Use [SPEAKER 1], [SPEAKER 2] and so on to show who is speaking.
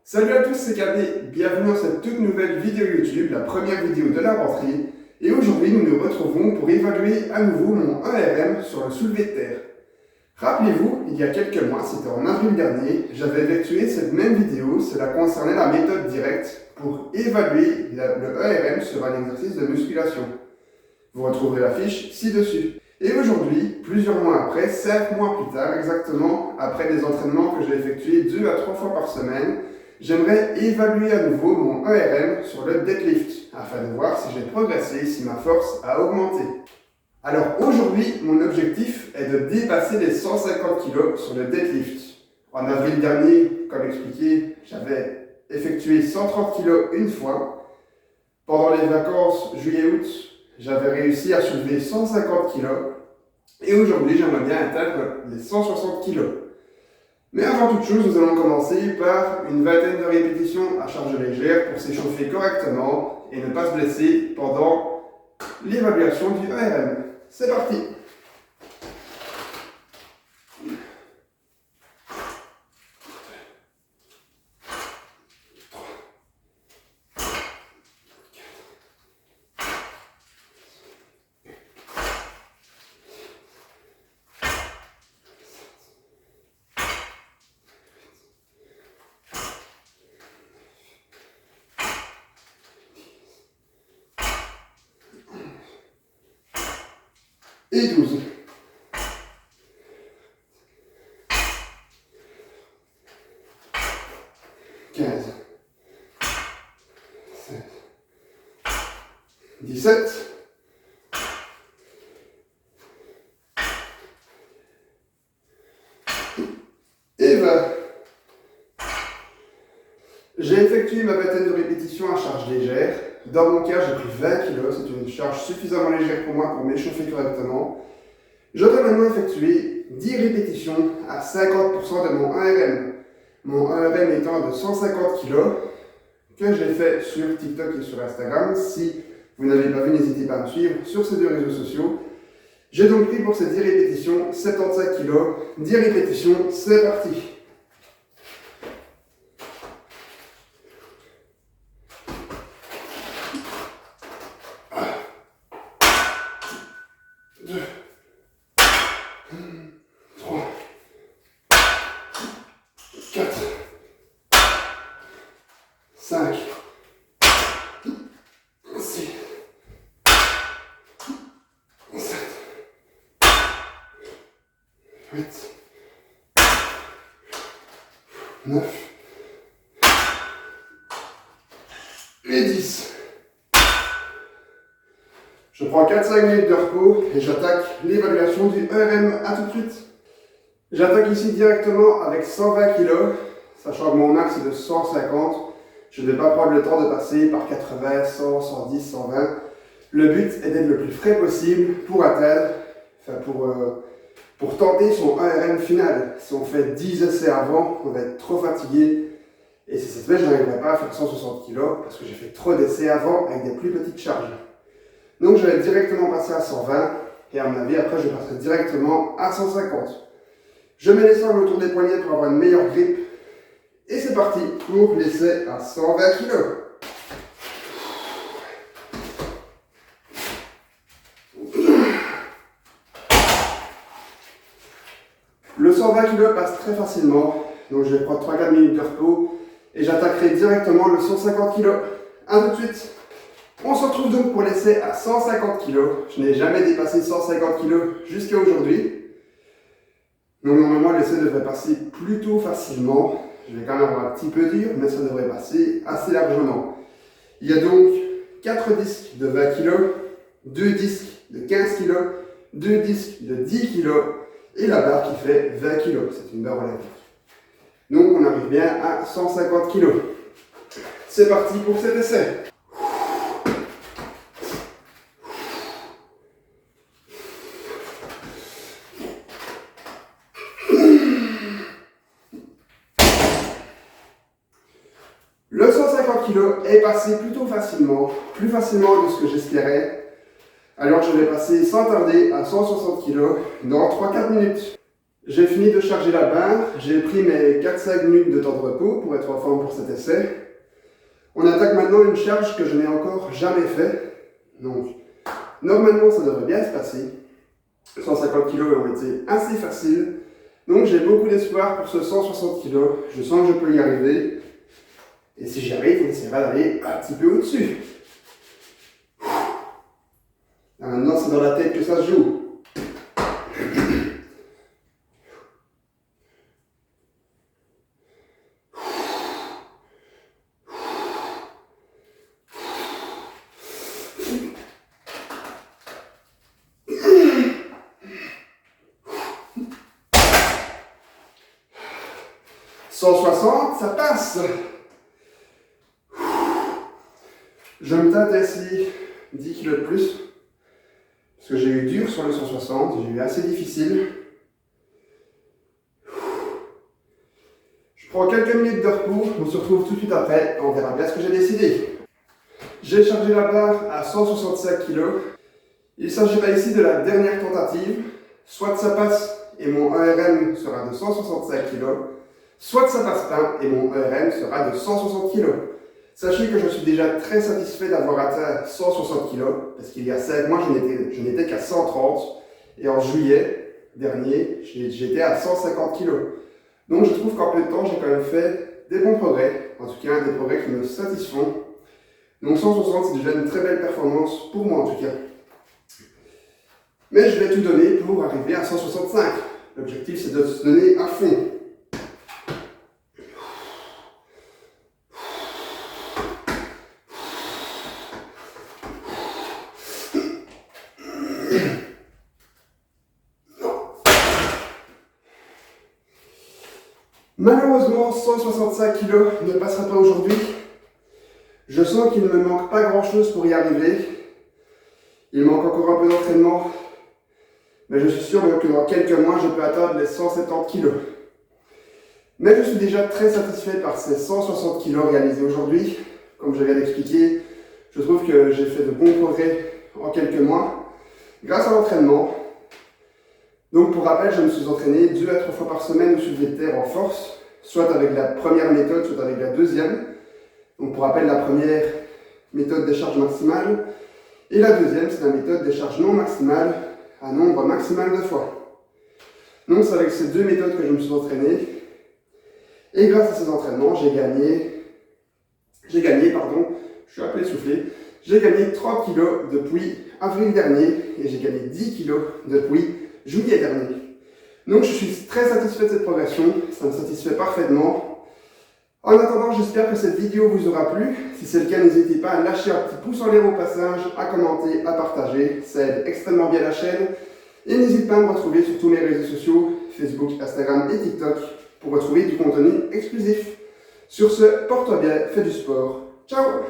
[SPEAKER 1] Salut à tous, c'est KB, bienvenue dans cette toute nouvelle vidéo YouTube, la première vidéo de la rentrée. Et aujourd'hui, nous nous retrouvons pour évaluer à nouveau mon 1RM sur le soulevé de terre. Rappelez-vous, il y a quelques mois, c'était en avril dernier, j'avais effectué cette même vidéo, cela concernait la méthode directe pour évaluer le 1RM sur un exercice de musculation. Vous retrouverez la fiche ci-dessus. Et aujourd'hui, plusieurs mois après, 5 mois plus tard exactement, après des entraînements que j'ai effectués 2 à 3 fois par semaine, j'aimerais évaluer à nouveau mon 1RM sur le deadlift, afin de voir si j'ai progressé, si ma force a augmenté. Alors aujourd'hui, mon objectif est de dépasser les 150 kg sur le deadlift. En avril dernier, comme expliqué, j'avais effectué 130 kg une fois. Pendant les vacances juillet-août, j'avais réussi à soulever 150 kg. Et aujourd'hui, j'aimerais bien atteindre les 160 kg. Mais avant toute chose, nous allons commencer par une vingtaine de répétitions à charge légère pour s'échauffer correctement et ne pas se blesser pendant l'évaluation du 1RM. C'est parti! Et 12. Quinze. 16. 17. Et 20. J'ai effectué ma vingtaine de répétitions à charge légère. Dans mon cas, j'ai pris 20 kg, c'est une charge suffisamment légère pour moi pour m'échauffer correctement. Je dois maintenant effectuer 10 répétitions à 50% de mon 1RM. Mon 1RM étant de 150 kg, que j'ai fait sur TikTok et sur Instagram. Si vous n'avez pas vu, n'hésitez pas à me suivre sur ces deux réseaux sociaux. J'ai donc pris pour ces 10 répétitions 75 kg. 10 répétitions, c'est parti! Quatre, 5, 6, 7, 8, 9 et 10. Je prends 4-5 minutes de repos et j'attaque l'évaluation du 1RM. À tout de suite. J'attaque ici directement avec 120 kg, sachant que mon max est de 150. Je ne vais pas prendre le temps de passer par 80, 100, 110, 120. Le but est d'être le plus frais possible pour atteindre, pour tenter son 1RM final. Si on fait 10 essais avant, on va être trop fatigué. Et si cette semaine, je n'arriverai pas à faire 160 kg parce que j'ai fait trop d'essais avant avec des plus petites charges. Donc je vais directement passer à 120 et à mon avis, après je passerai directement à 150. Je mets les sangles autour des poignets pour avoir une meilleure grippe. Et c'est parti pour l'essai à 120 kg. Le 120 kg passe très facilement. Donc je vais prendre 3-4 minutes de repos. Et j'attaquerai directement le 150 kg. A tout de suite. On se retrouve donc pour l'essai à 150 kg. Je n'ai jamais dépassé 150 kg jusqu'à aujourd'hui. Donc normalement l'essai devrait passer plutôt facilement. Je vais quand même avoir un petit peu dur, mais ça devrait passer assez largement. Il y a donc 4 disques de 20 kg, 2 disques de 15 kg, 2 disques de 10 kg et la barre qui fait 20 kg. C'est une barre olympique. Donc on arrive bien à 150 kg. C'est parti pour cet essai. Le 150 kg est passé plutôt facilement, plus facilement de ce que j'espérais. Alors je vais passer sans tarder à 160 kg dans 3-4 minutes. J'ai fini de charger la barre, j'ai pris mes 4-5 minutes de temps de repos pour être en forme pour cet essai. On attaque maintenant une charge que je n'ai encore jamais fait. Donc, normalement ça devrait bien se passer. 150 kg ont été assez faciles. Donc j'ai beaucoup d'espoir pour ce 160 kg. Je sens que je peux y arriver. Et si j'y arrive, on essaiera d'aller un petit peu au-dessus. Maintenant c'est dans la tête que ça se joue. 160, ça passe. Je me tâte ici 10 kg de plus. Parce que j'ai eu dur sur le 160, j'ai eu assez difficile. Je prends quelques minutes de repos, on se retrouve tout de suite après, on verra bien ce que j'ai décidé. J'ai chargé la barre à 165 kg. Il s'agira ici de la dernière tentative. Soit ça passe et mon ERM sera de 165 kg, soit ça passe pas et mon ERM sera de 160 kg. Sachez que je suis déjà très satisfait d'avoir atteint 160 kg, parce qu'il y a 5 mois, je n'étais qu'à 130, et en juillet dernier, j'étais à 150 kg. Donc je trouve qu'en peu de temps, j'ai quand même fait des bons progrès, en tout cas des progrès qui me satisfont. Donc 160, c'est déjà une très belle performance pour moi en tout cas. Mais je vais tout donner pour arriver à 165. L'objectif, c'est de se donner à fond. Malheureusement, 165 kg ne passera pas aujourd'hui. Je sens qu'il ne me manque pas grand chose pour y arriver. Il manque encore un peu d'entraînement. Mais je suis sûr que dans quelques mois, je peux atteindre les 170 kg. Mais je suis déjà très satisfait par ces 160 kg réalisés aujourd'hui. Comme je viens d'expliquer, je trouve que j'ai fait de bons progrès en quelques mois grâce à l'entraînement. Donc pour rappel, je me suis entraîné 2 à 3 fois par semaine au soulevé de terre en force, soit avec la première méthode, soit avec la deuxième. Donc pour rappel, la première méthode des charges maximales, et la deuxième, c'est la méthode des charges non maximales à nombre maximal de fois. Donc c'est avec ces deux méthodes que je me suis entraîné, et grâce à ces entraînements, j'ai gagné, je suis un peu essoufflé, j'ai gagné 30 kg depuis avril dernier, et j'ai gagné 10 kg depuis juillet dernier. Donc je suis très satisfait de cette progression, ça me satisfait parfaitement. En attendant, j'espère que cette vidéo vous aura plu. Si c'est le cas, n'hésitez pas à lâcher un petit pouce en l'air au passage, à commenter, à partager, ça aide extrêmement bien la chaîne. Et n'hésitez pas à me retrouver sur tous mes réseaux sociaux, Facebook, Instagram et TikTok, pour retrouver du contenu exclusif. Sur ce, porte-toi bien, fais du sport. Ciao!